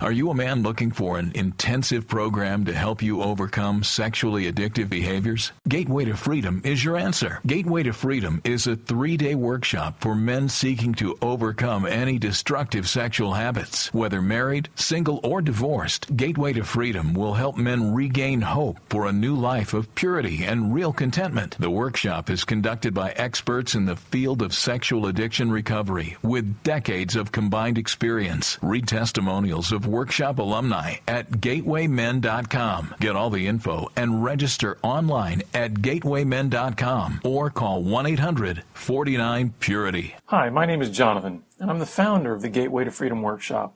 Are you a man looking for an intensive program to help you overcome sexually addictive behaviors? Gateway to Freedom is your answer. Gateway to Freedom is a 3-day workshop for men seeking to overcome any destructive sexual habits. Whether married, single, or divorced, Gateway to Freedom will help men regain hope for a new life of purity and real contentment. The workshop is conducted by experts in the field of sexual addiction recovery with decades of combined experience. Read testimonials of workshop alumni at gatewaymen.com. Get all the info and register online at gatewaymen.com or call 1-800-49-PURITY. Hi, my name is Jonathan, and I'm the founder of the Gateway to Freedom workshop.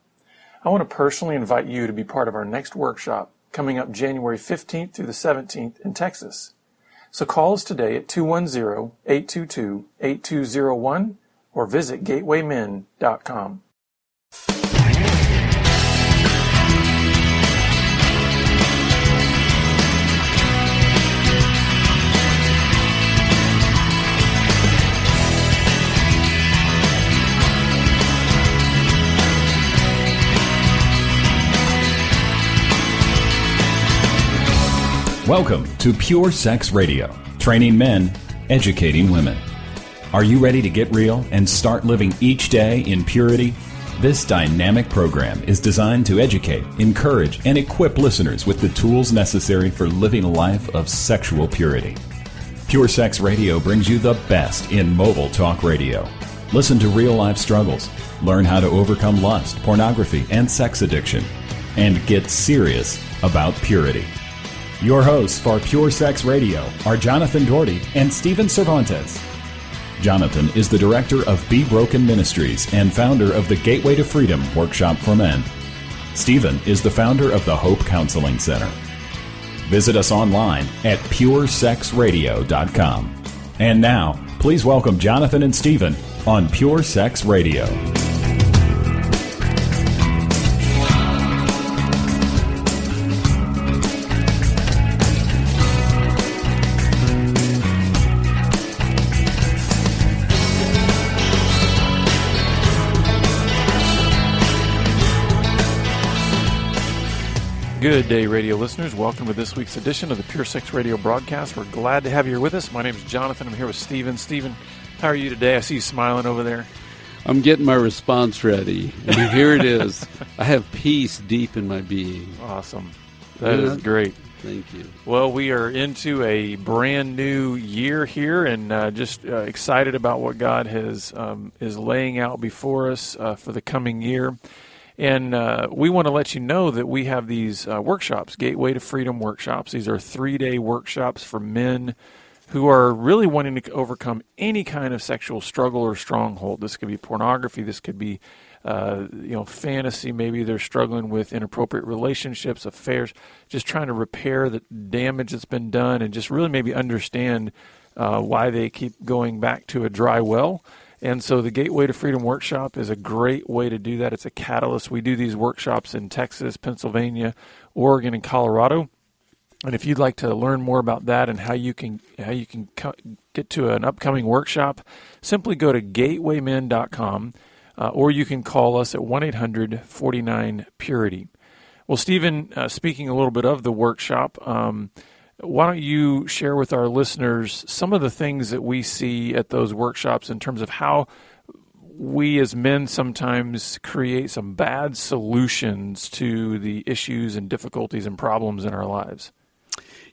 I want to personally invite you to be part of our next workshop coming up January 15th through the 17th in Texas. So call us today at 210-822-8201 or visit gatewaymen.com. Welcome to Pure Sex Radio, training men, educating women. Are you ready to get real and start living each day in purity? This dynamic program is designed to educate, encourage, and equip listeners with the tools necessary for living a life of sexual purity. Pure Sex Radio brings you the best in mobile talk radio. Listen to real-life struggles, learn how to overcome lust, pornography, and sex addiction, and get serious about purity. Your hosts for Pure Sex Radio are Jonathan Doherty and Stephen Cervantes. Jonathan is the director of Be Broken Ministries and founder of the Gateway to Freedom Workshop for Men. Stephen is the founder of the Hope Counseling Center. Visit us online at puresexradio.com. And now, please welcome Jonathan and Stephen on Pure Sex Radio. Good day, radio listeners. Welcome to this week's edition of the Pure Sex Radio broadcast. We're glad to have you here with us. My name is Jonathan. I'm here with Stephen. Stephen, how are you today? I see you smiling over there. I'm getting my response ready. And here it is. I have peace deep in my being. Awesome. That is great. Thank you. Well, we are into a brand new year here and just excited about what God has is laying out before us for the coming year. And we want to let you know that we have these workshops, Gateway to Freedom workshops. These are 3-day workshops for men who are really wanting to overcome any kind of sexual struggle or stronghold. This could be pornography. This could be, fantasy. Maybe they're struggling with inappropriate relationships, affairs, just trying to repair the damage that's been done and just really maybe understand why they keep going back to a dry well. And so the Gateway to Freedom workshop is a great way to do that. It's a catalyst. We do these workshops in Texas, Pennsylvania, Oregon, and Colorado. And if you'd like to learn more about that and how you can get to an upcoming workshop, simply go to gatewaymen.com or you can call us at 1-800-49-PURITY. Well, Stephen, speaking a little bit of the workshop, why don't you share with our listeners some of the things that we see at those workshops in terms of how we as men sometimes create some bad solutions to the issues and difficulties and problems in our lives?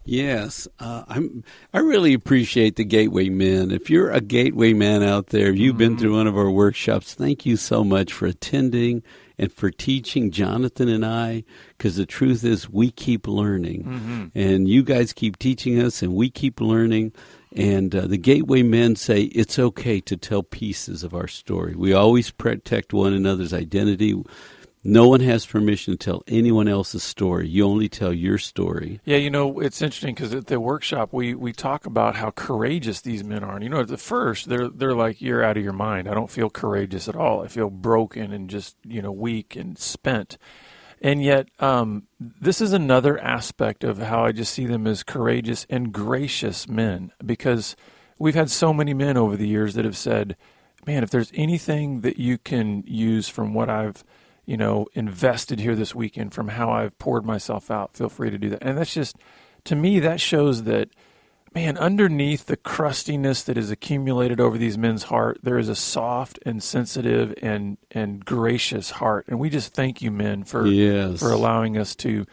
Yes, I really appreciate the Gateway Men. If you're a Gateway Man out there, you've been through one of our workshops, thank you so much for attending and for teaching Jonathan and I, because the truth is we keep learning. And you guys keep teaching us, and we keep learning. And the Gateway Men say it's okay to tell pieces of our story. We always protect one another's identity. No one has permission to tell anyone else's story. You only tell your story. Yeah, it's interesting because at the workshop we talk about how courageous these men are. And, at the first, they're like, you're out of your mind. I don't feel courageous at all. I feel broken and just, weak and spent. And yet this is another aspect of how I just see them as courageous and gracious men, because we've had so many men over the years that have said, man, if there's anything that you can use from what I've invested here this weekend from how I've poured myself out, feel free to do that. And that's just, to me, that shows that, man, underneath the crustiness that is accumulated over these men's heart, there is a soft and sensitive and gracious heart. And we just thank you, men, for allowing us to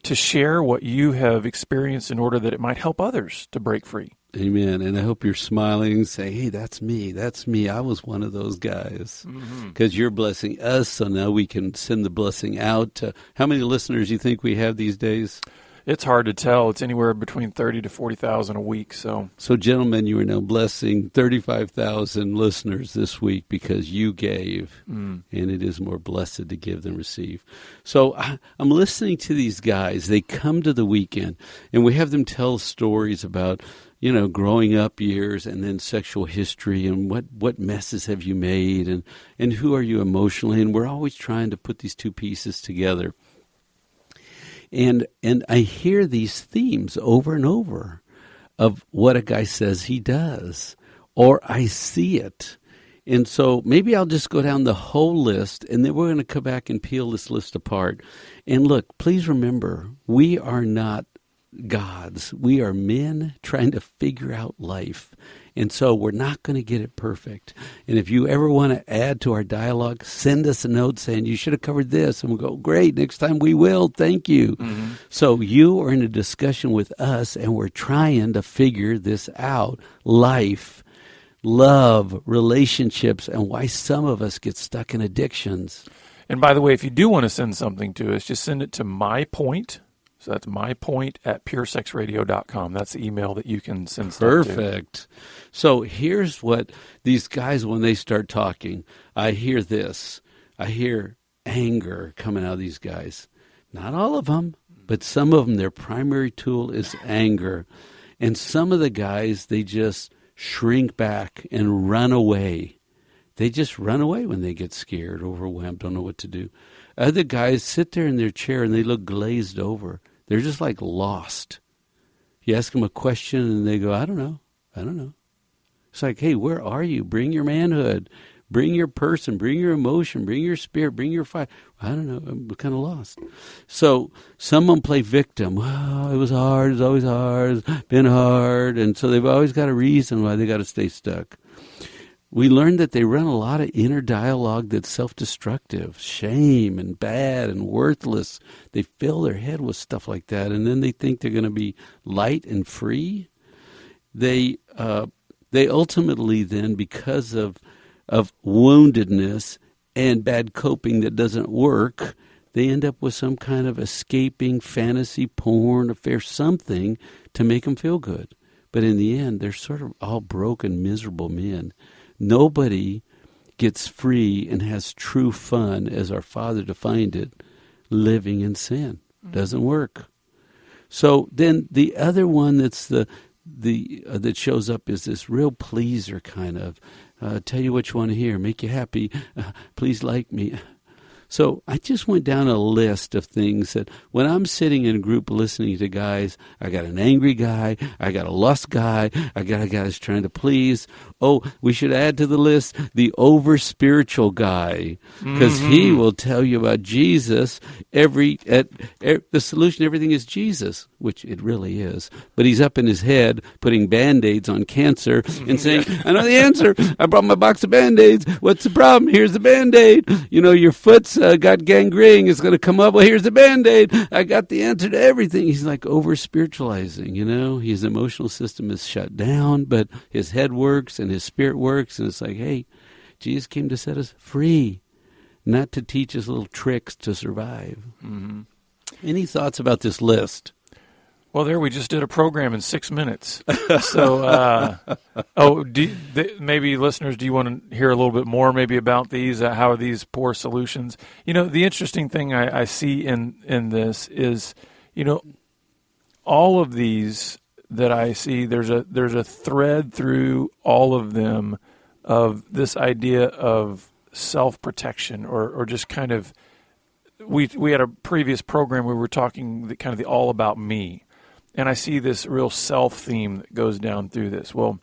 share what you have experienced in order that it might help others to break free. Amen. And I hope you're smiling and saying, hey, that's me. That's me. I was one of those guys. Because you're blessing us, so now we can send the blessing out to how many listeners do you think we have these days? It's hard to tell. It's anywhere between 30 to 40,000 a week. So gentlemen, you are now blessing 35,000 listeners this week because you gave, and it is more blessed to give than receive. So I'm listening to these guys. They come to the weekend, and we have them tell stories about, growing up years and then sexual history and what messes have you made and who are you emotionally. And we're always trying to put these two pieces together. And I hear these themes over and over of what a guy says he does, or I see it. And so maybe I'll just go down the whole list, and then we're going to come back and peel this list apart. And look, please remember, we are not gods. We are men trying to figure out life. And so we're not going to get it perfect. And if you ever want to add to our dialogue, send us a note saying you should have covered this. And we'll go, great, next time we will. Thank you. So you are in a discussion with us, and we're trying to figure this out. Life, love, relationships, and why some of us get stuck in addictions. And by the way, if you do want to send something to us, just send it to mypoint. So that's mypoint@puresexradio.com. That's the email that you can send stuff to. Perfect. So here's what these guys, when they start talking, I hear this. I hear anger coming out of these guys. Not all of them, but some of them, their primary tool is anger. And some of the guys, they just shrink back and run away. They just run away when they get scared, overwhelmed, don't know what to do. Other guys sit there in their chair and they look glazed over. They're just like lost. You ask them a question and they go, I don't know. It's like, hey, where are you? Bring your manhood. Bring your person. Bring your emotion. Bring your spirit. Bring your fire. I don't know. I'm kind of lost. So someone play victim. Oh, it was hard. It's always hard. It's been hard. And so they've always got a reason why they got to stay stuck. We learned that they run a lot of inner dialogue that's self-destructive, shame and bad and worthless. They fill their head with stuff like that, and then they think they're going to be light and free. They ultimately then, because of woundedness and bad coping that doesn't work, they end up with some kind of escaping fantasy porn affair, something to make them feel good. But in the end, they're sort of all broken, miserable men. Nobody gets free and has true fun, as our Father defined it, living in sin. Doesn't work. So then the other one that's that shows up is this real pleaser kind of, tell you what you want to hear, make you happy, please like me. So I just went down a list of things that when I'm sitting in a group listening to guys, I got an angry guy, I got a lust guy, I got a guy who's trying to please. Oh, we should add to the list the over-spiritual guy, because he will tell you about Jesus. The solution, everything is Jesus, which it really is. But he's up in his head putting Band-Aids on cancer and saying, I know the answer. I brought my box of Band-Aids. What's the problem? Here's the Band-Aid. Your foot's got gangrene. It's going to come up. Well, here's the Band-Aid. I got the answer to everything. He's like over-spiritualizing, His emotional system is shut down, but his head works and his spirit works. And it's like, hey, Jesus came to set us free, not to teach us little tricks to survive. Any thoughts about this list? Well, we just did a program in 6 minutes. So, maybe listeners, do you want to hear a little bit more maybe about these? How are these poor solutions? The interesting thing I see in this is, all of these that I see, there's a thread through all of them of this idea of self-protection or just kind of, we had a previous program where we were talking the all about me. And I see this real self theme that goes down through this. Well,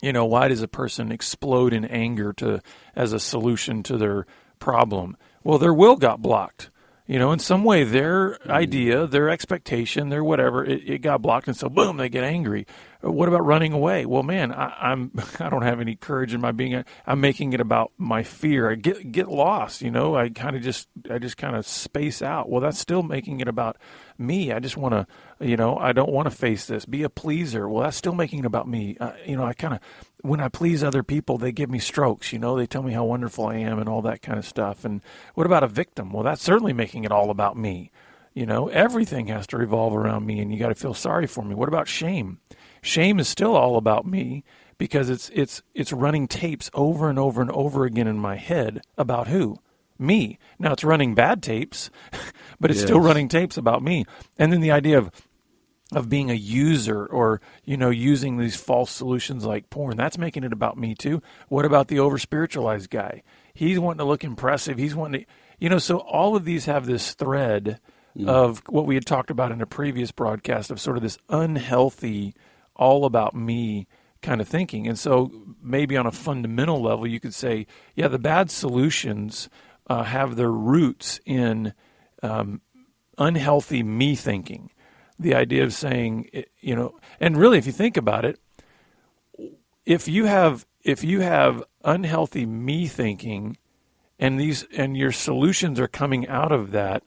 why does a person explode in anger as a solution to their problem? Well, their will got blocked. In some way, their idea, their expectation, their whatever, it got blocked, and so boom, they get angry. What about running away? Well, man, I don't have any courage in my being. I'm making it about my fear. I get lost. I just kind of space out. Well, that's still making it about me. I just want to, I don't want to face this. Be a pleaser. Well, that's still making it about me. When I please other people, they give me strokes. They tell me how wonderful I am and all that kind of stuff. And what about a victim? Well, that's certainly making it all about me. Everything has to revolve around me, and you got to feel sorry for me. What about shame? Shame is still all about me because it's running tapes over and over and over again in my head about who? Me. Now it's running bad tapes, but it's still running tapes about me. And then the idea of being a user or, using these false solutions like porn, that's making it about me too. What about the over-spiritualized guy? He's wanting to look impressive. He's wanting to, so all of these have this thread of what we had talked about in a previous broadcast of sort of this unhealthy, all about me kind of thinking. And so maybe on a fundamental level, you could say, the bad solutions have their roots in unhealthy me thinking. The idea of saying, and really, if you think about it, if you have unhealthy me thinking, and your solutions are coming out of that,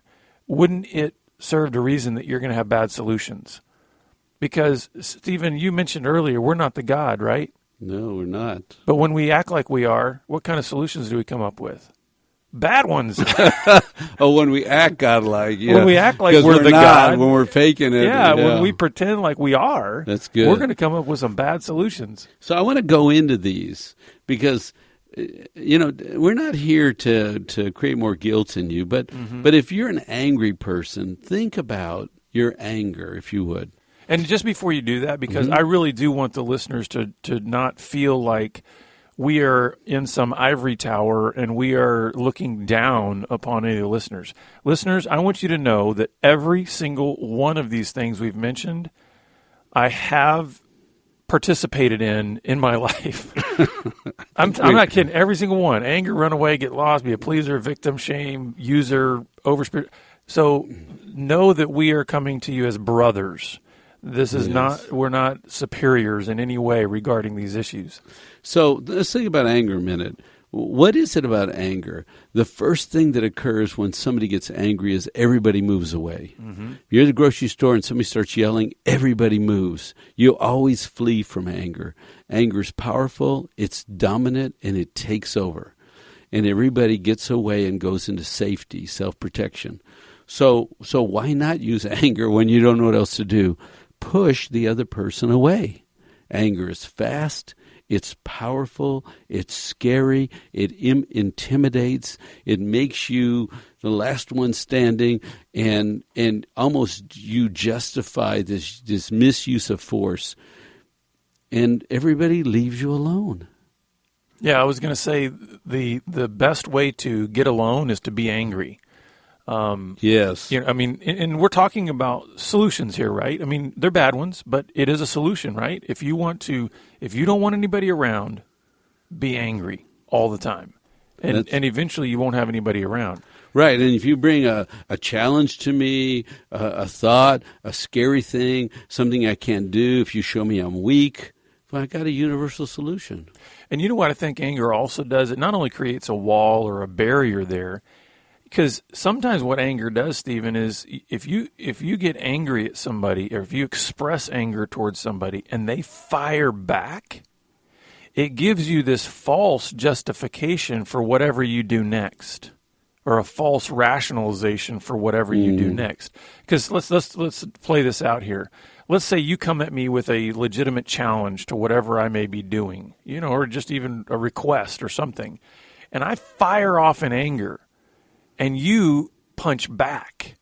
wouldn't it serve the reason that you're going to have bad solutions? Because, Stephen, you mentioned earlier, we're not the God, right? No, we're not. But when we act like we are, what kind of solutions do we come up with? Bad ones. When we act godlike. When we act like we're the not, God. when we're faking it. When we pretend like we are. That's good. We're going to come up with some bad solutions. So I want to go into these because, we're not here to create more guilt in you. But if you're an angry person, think about your anger, if you would. And just before you do that, because I really do want the listeners to not feel like we are in some ivory tower and we are looking down upon any of the listeners. Listeners, I want you to know that every single one of these things we've mentioned, I have participated in my life. I'm not kidding. Every single one. Anger, run away, get lost, be a pleaser, victim, shame, user, overspirit. So know that we are coming to you as brothers. This is we're not superiors in any way regarding these issues. So let's think about anger a minute. What is it about anger? The first thing that occurs when somebody gets angry is everybody moves away. You're at the grocery store and somebody starts yelling, everybody moves. You always flee from anger. Anger is powerful, it's dominant, and it takes over. And everybody gets away and goes into safety, self-protection. So why not use anger when you don't know what else to do? Push the other person away. Anger is fast, it's powerful, it's scary, it intimidates, it makes you the last one standing, and almost you justify this misuse of force, and everybody leaves you alone. Yeah, I was going to say the best way to get alone is to be angry. Yes. And we're talking about solutions here, right? I mean, they're bad ones, but it is a solution, right? If you don't want anybody around, be angry all the time. And eventually you won't have anybody around. Right. And if you bring a challenge to me, a thought, a scary thing, something I can't do, if you show me I'm weak, well, I got a universal solution. And you know what I think anger also does? It not only creates a wall or a barrier there, because sometimes what anger does, Stephen, is if you get angry at somebody or if you express anger towards somebody and they fire back, it gives you this false justification for whatever you do next, or a false rationalization for whatever you do next. Because let's play this out here. Let's say you come at me with a legitimate challenge to whatever I may be doing, or just even a request or something, and I fire off in anger. And you punch back.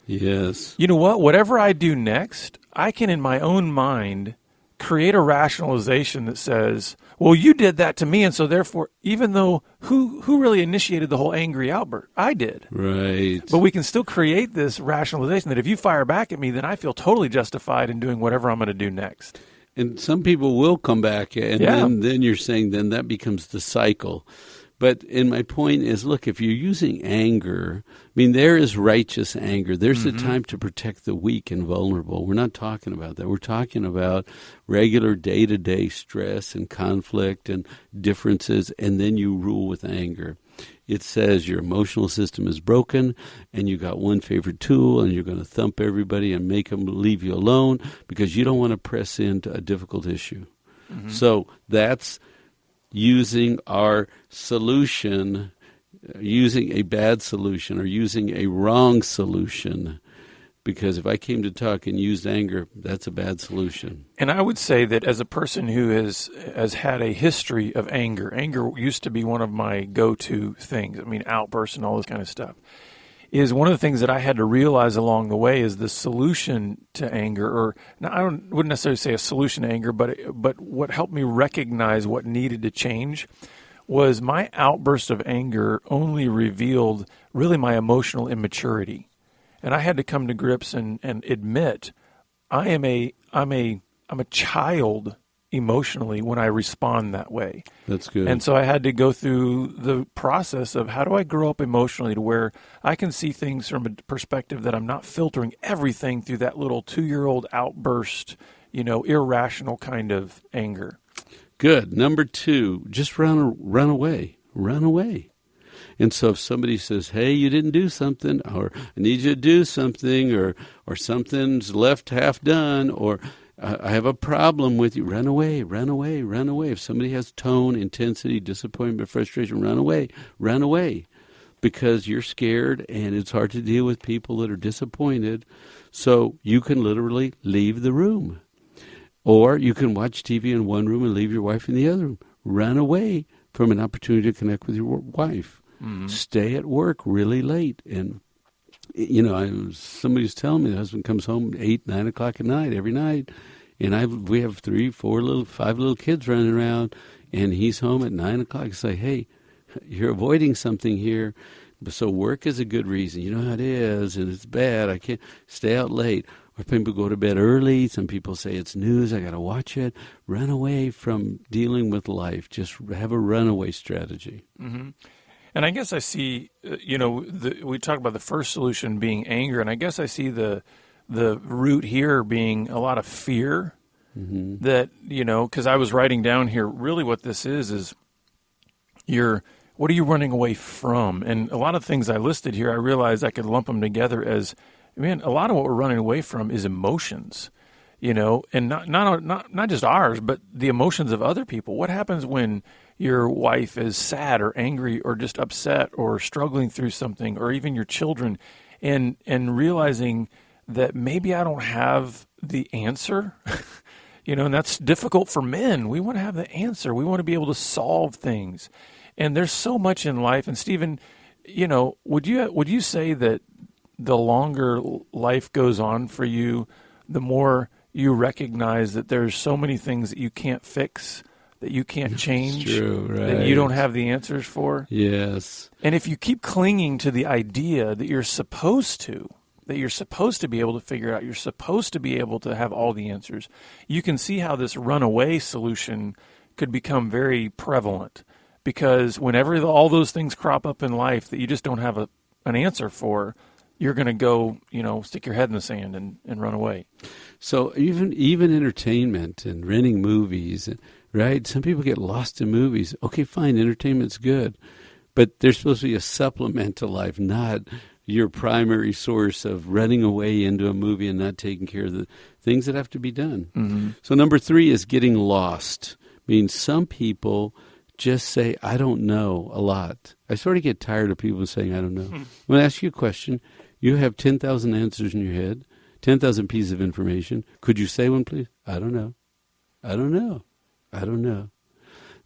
Yes. You know what? Whatever I do next, I can, in my own mind, create a rationalization that says, well, you did that to me, and so therefore, even though who really initiated the whole angry outburst? I did. Right. But we can still create this rationalization that if you fire back at me, then I feel totally justified in doing whatever I'm going to do next. And some people will come back, and then you're saying then that becomes the cycle. But my point is, look, if you're using anger, I mean, there is righteous anger. There's a time to protect the weak and vulnerable. We're not talking about that. We're talking about regular day-to-day stress and conflict and differences, and then you rule with anger. It says your emotional system is broken, and you got one favorite tool, and you're going to thump everybody and make them leave you alone because you don't want to press into a difficult issue. So that's using our solution, using a bad solution or using a wrong solution. Because if I came to talk and used anger, that's a bad solution. And I would say that as a person who has had a history of anger used to be one of my go-to things. I mean, outbursts and all this kind of stuff. Is one of the things that I had to realize along the way is the solution to anger, or now I wouldn't necessarily say a solution to anger, but what helped me recognize what needed to change was my outburst of anger only revealed really my emotional immaturity. And I had to come to grips and admit I'm a child emotionally when I respond that way. That's good. And so I had to go through the process of how do I grow up emotionally to where I can see things from a perspective that I'm not filtering everything through that little 2-year-old outburst, irrational kind of anger. Good. Number 2, just run away. Run away. And so if somebody says, hey, you didn't do something, or I need you to do something, or something's left half done, or I have a problem with you, run away, run away, run away. If somebody has tone, intensity, disappointment, frustration, run away, because you're scared and it's hard to deal with people that are disappointed. So you can literally leave the room. Or you can watch TV in one room and leave your wife in the other room. Run away from an opportunity to connect with your wife. Stay at work really late. And, somebody's telling me the husband comes home 8, 9 o'clock at night every night. And we have 3, 4, 5 little kids running around. And he's home at 9 o'clock. I say, hey, you're avoiding something here. So work is a good reason. You know how it is, and it's bad. I can't stay out late. Or people go to bed early. Some people say it's news. I got to watch it. Run away from dealing with life. Just have a runaway strategy. Mm-hmm. And I guess I see, we talk about the first solution being anger, and I guess I see the root here being a lot of fear. That, because I was writing down here, really what this is what are you running away from? And a lot of things I listed here, I realized I could lump them together as, a lot of what we're running away from is emotions, and not just ours, but the emotions of other people. What happens when your wife is sad or angry or just upset or struggling through something, or even your children, and realizing that maybe I don't have the answer, and that's difficult for men. We want to have the answer. We want to be able to solve things. And there's so much in life. And Stephen, would you say that the longer life goes on for you, the more you recognize that there's so many things that you can't fix, that you can't change, true, right. that you don't have the answers for? Yes. And if you keep clinging to the idea that you're supposed to be able to figure out, you're supposed to be able to have all the answers, you can see how this runaway solution could become very prevalent. Because whenever all those things crop up in life that you just don't have an answer for, you're going to go, stick your head in the sand and run away. So even entertainment and renting movies, right? Some people get lost in movies. Okay, fine, entertainment's good. But there's supposed to be a supplement to life, not your primary source of running away into a movie and not taking care of the things that have to be done. Mm-hmm. So number 3 is getting lost. Some people just say, I don't know a lot. I sort of get tired of people saying, I don't know. I'm going to ask you a question. You have 10,000 answers in your head, 10,000 pieces of information. Could you say one, please? I don't know. I don't know. I don't know.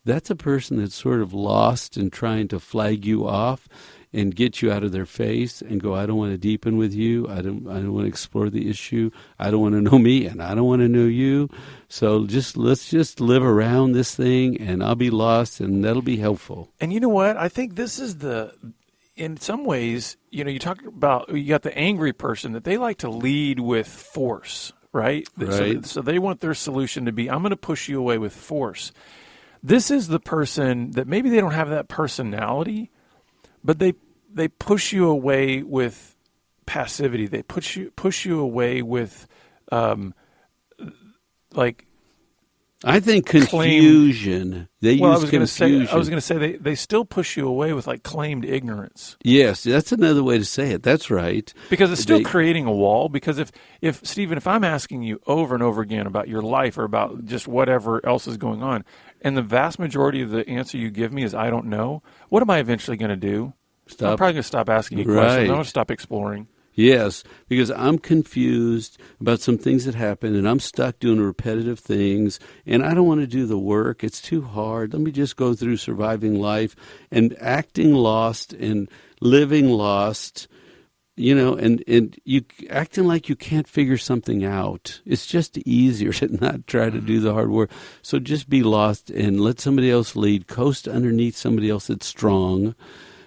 That's a person that's sort of lost and trying to flag you off and get you out of their face and go, I don't want to deepen with you. I don't want to explore the issue. I don't want to know me, and I don't want to know you. So let's just live around this thing, and I'll be lost, and that'll be helpful. And you know what? I think this is in some ways, you talk about, you got the angry person that they like to lead with force, right? Right. So they want their solution to be, I'm going to push you away with force. This is the person that maybe they don't have that personality, but they push you away with passivity. They push you away with like. I think confusion. They use confusion. I was going to say they still push you away with like claimed ignorance. Yes, that's another way to say it. That's right. Because it's still creating a wall. Because if Stephen, if I'm asking you over and over again about your life or about just whatever else is going on, and the vast majority of the answer you give me is I don't know, what am I eventually going to do? I'm probably going to stop asking you questions. I'm going to stop exploring. Yes, because I'm confused about some things that happen, and I'm stuck doing repetitive things, and I don't want to do the work. It's too hard. Let me just go through surviving life and acting lost and living lost, and you acting like you can't figure something out. It's just easier to not try to do the hard work. So just be lost and let somebody else lead. Coast underneath somebody else that's strong.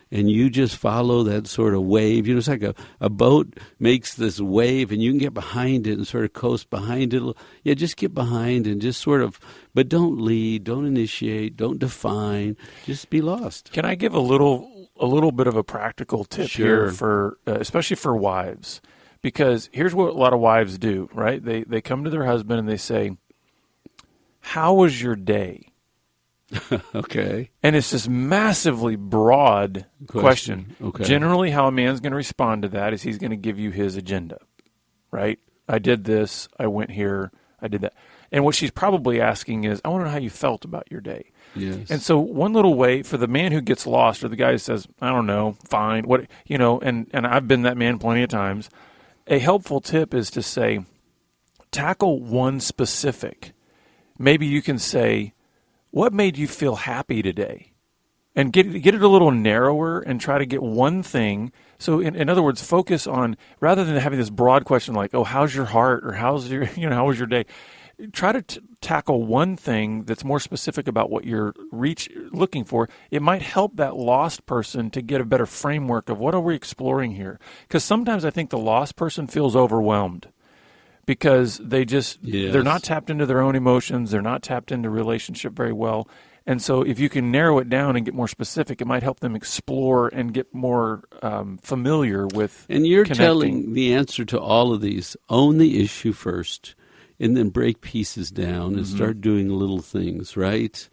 And you just follow that sort of wave. It's like a boat makes this wave, and you can get behind it and sort of coast behind it. Yeah, just get behind and just sort of, but don't lead, don't initiate, don't define. Just be lost. Can I give a little bit of a practical tip here for, especially for wives? Because here's what a lot of wives do, right? They come to their husband and they say, "How was your day?" Okay. And it's this massively broad question. Okay. Generally, how a man's going to respond to that is he's going to give you his agenda, right? I did this, I went here, I did that. And what she's probably asking is, I want to know how you felt about your day. Yes. And so one little way for the man who gets lost or the guy who says, I don't know, fine, and I've been that man plenty of times, a helpful tip is to say, tackle one specific. Maybe you can say, what made you feel happy today? And get it a little narrower and try to get one thing. So in other words, focus on, rather than having this broad question like, oh, how's your heart? Or how was your day? Try to tackle one thing that's more specific about what you're looking for. It might help that lost person to get a better framework of what are we exploring here? Because sometimes I think the lost person feels overwhelmed. Because they're not tapped into their own emotions. They're not tapped into relationship very well. And so if you can narrow it down and get more specific, it might help them explore and get more familiar with And you're connecting. Telling the answer to all of these. Own the issue first, and then break pieces down and start doing little things, right?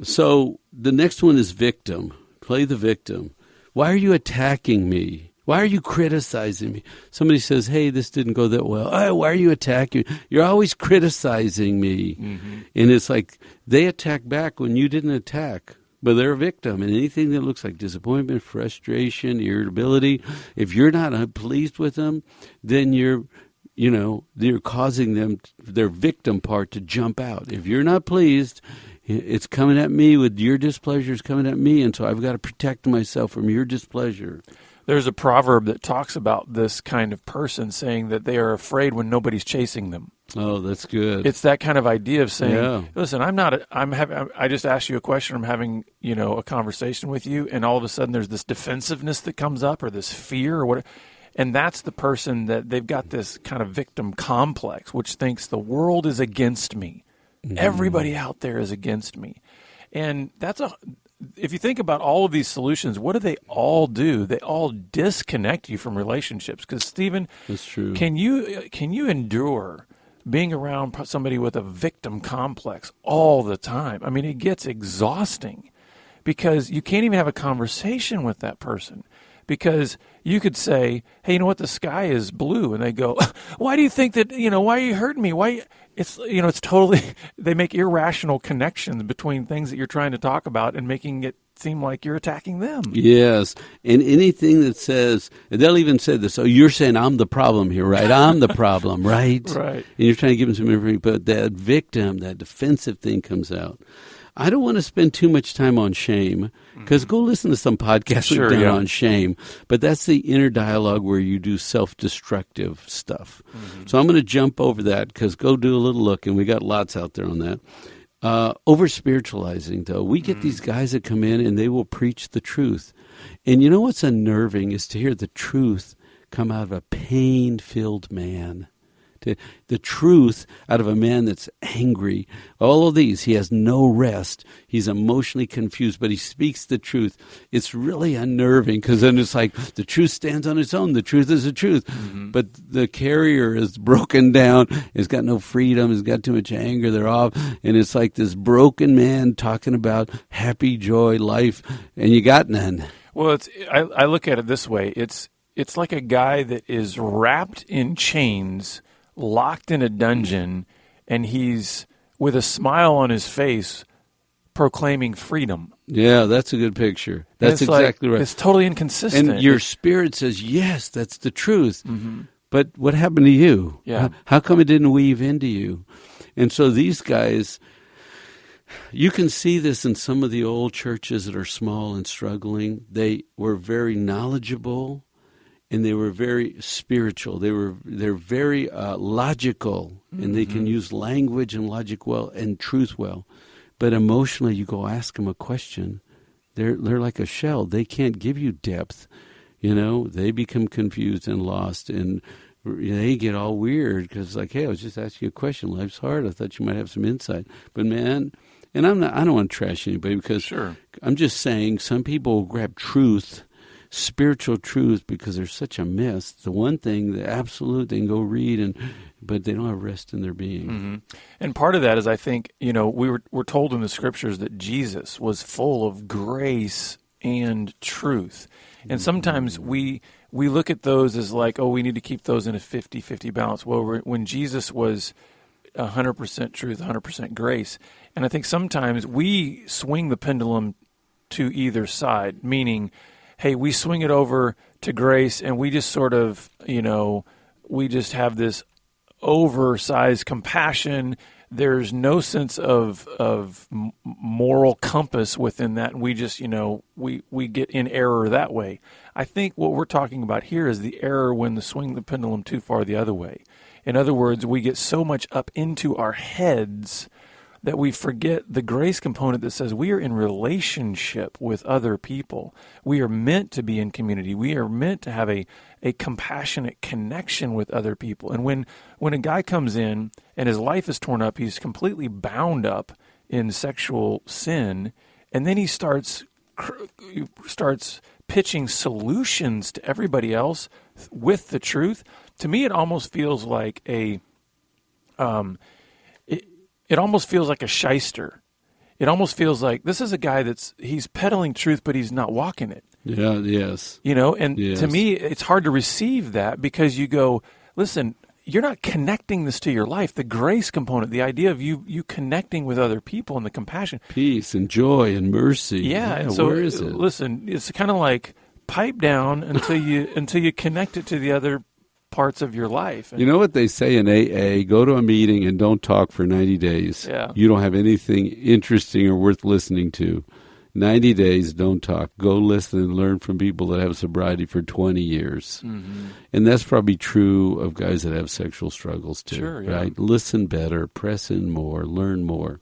So the next one is victim. Play the victim. Why are you attacking me? Why are you criticizing me? Somebody says, hey, this didn't go that well. Oh, why are you attacking me? You're always criticizing me. Mm-hmm. And it's like they attack back when you didn't attack, but they're a victim. And anything that looks like disappointment, frustration, irritability, if you're not pleased with them, then you're causing them, their victim part, to jump out. If you're not pleased, it's coming at me with your displeasure is coming at me, and so I've got to protect myself from your displeasure. There's a proverb that talks about this kind of person saying that they are afraid when nobody's chasing them. Oh, that's good. It's that kind of idea of saying, listen, I just asked you a question. I'm having, a conversation with you. And all of a sudden there's this defensiveness that comes up or this fear or whatever. And that's the person that they've got this kind of victim complex, which thinks the world is against me. Mm-hmm. Everybody out there is against me. And if you think about all of these solutions, what do they all do? They all disconnect you from relationships. Because, Stephen, that's true. Can you endure being around somebody with a victim complex all the time? I mean, it gets exhausting because you can't even have a conversation with that person. Because you could say, hey, you know what, the sky is blue. And they go, why do you think that, why are you hurting me? Why? It's totally, they make irrational connections between things that you're trying to talk about and making it seem like you're attacking them. Yes. And anything that says, they'll even say this, oh, you're saying I'm the problem here, right? I'm the problem, right? Right. And you're trying to give them some information, but that victim, that defensive thing comes out. I don't want to spend too much time on shame, because go listen to some podcasts we've done on shame. But that's the inner dialogue where you do self-destructive stuff. Mm-hmm. So I'm going to jump over that, because go do a little look, and we got lots out there on that. Over-spiritualizing, though. We get these guys that come in, and they will preach the truth. And you know what's unnerving is to hear the truth come out of a pain-filled man. the truth out of a man that's angry. All of these, he has no rest. He's emotionally confused, but he speaks the truth. It's really unnerving because then it's like the truth stands on its own. The truth is the truth. Mm-hmm. But the carrier is broken down. He's got no freedom. He's got too much anger. They're off. And it's like this broken man talking about happy, joy, life, and you got none. Well, I look at it this way. It's like a guy that is wrapped in chains, locked in a dungeon, and he's, with a smile on his face, proclaiming freedom. Yeah, that's a good picture. That's exactly right. It's totally inconsistent. And your spirit says, yes, that's the truth. Mm-hmm. But what happened to you? Yeah. How come it didn't weave into you? And so these guys, you can see this in some of the old churches that are small and struggling. They were very knowledgeable, and they were very spiritual. They're very logical, and they can use language and logic well and truth well. But emotionally, you go ask them a question, they're like a shell. They can't give you depth. They become confused and lost, and they get all weird because, like, hey, I was just asking you a question. Life's hard. I thought you might have some insight. But man, and I don't want to trash anybody because sure. I'm just saying some people will grab truth, spiritual truth, because there's such a mess. The one thing, the absolute, they can go read, but they don't have rest in their being. Mm-hmm. And part of that is, I think, we're told in the scriptures that Jesus was full of grace and truth. And sometimes we look at those as like, oh, we need to keep those in a 50-50 balance. Well, when Jesus was 100% truth, 100% grace. And I think sometimes we swing the pendulum to either side, meaning, hey, we swing it over to grace and we just sort of, we just have this oversized compassion. There's no sense of moral compass within that, and we just, we get in error that way. I think what we're talking about here is the error when the swing the pendulum too far the other way. In other words, we get so much up into our heads that we forget the grace component that says we are in relationship with other people. We are meant to be in community. We are meant to have a compassionate connection with other people. And when a guy comes in and his life is torn up, he's completely bound up in sexual sin, and then he starts pitching solutions to everybody else with the truth. To me, it almost feels like it almost feels like a shyster. It almost feels like this is a guy he's peddling truth, but he's not walking it. Yeah, yes. Yes. To me, it's hard to receive that because you go, listen, you're not connecting this to your life. The grace component, the idea of you connecting with other people and the compassion. Peace and joy and mercy. Yeah, and so where is it? Listen, it's kind of like pipe down until you connect it to the other parts of your life. You know what they say in AA? Go to a meeting and don't talk for 90 days. Yeah. You don't have anything interesting or worth listening to. 90 days, don't talk. Go listen and learn from people that have sobriety for 20 years. Mm-hmm. And that's probably true of guys that have sexual struggles too. Sure, yeah. Right? Listen better, press in more, learn more.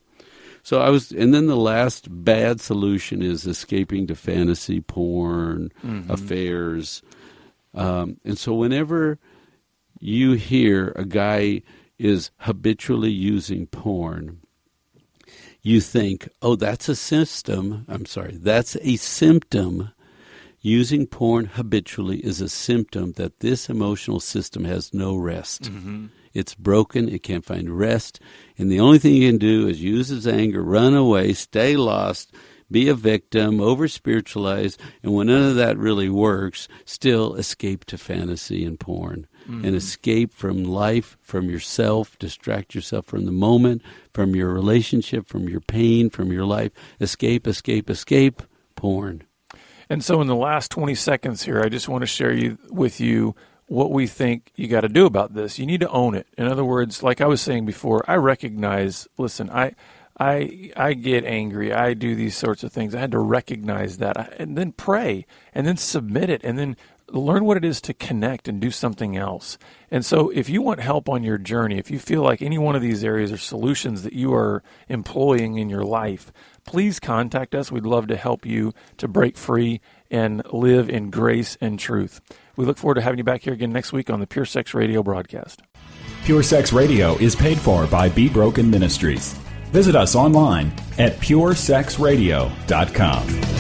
And then the last bad solution is escaping to fantasy, porn, affairs. And so whenever you hear a guy is habitually using porn, you think, oh, that's a symptom. Using porn habitually is a symptom that this emotional system has no rest. Mm-hmm. It's broken. It can't find rest. And the only thing you can do is use his anger, run away, stay lost, be a victim, over-spiritualize, and when none of that really works, still escape to fantasy and porn. Mm-hmm. And escape from life, from yourself, distract yourself from the moment, from your relationship, from your pain, from your life. Escape, porn. And so in the last 20 seconds here, I just want to share with you what we think you got to do about this. You need to own it. In other words, like I was saying before, I recognize, listen, I get angry. I do these sorts of things. I had to recognize that and then pray and then submit it and then learn what it is to connect and do something else. And so if you want help on your journey, if you feel like any one of these areas are solutions that you are employing in your life, please contact us. We'd love to help you to break free and live in grace and truth. We look forward to having you back here again next week on the Pure Sex Radio broadcast. Pure Sex Radio is paid for by Be Broken Ministries. Visit us online at puresexradio.com.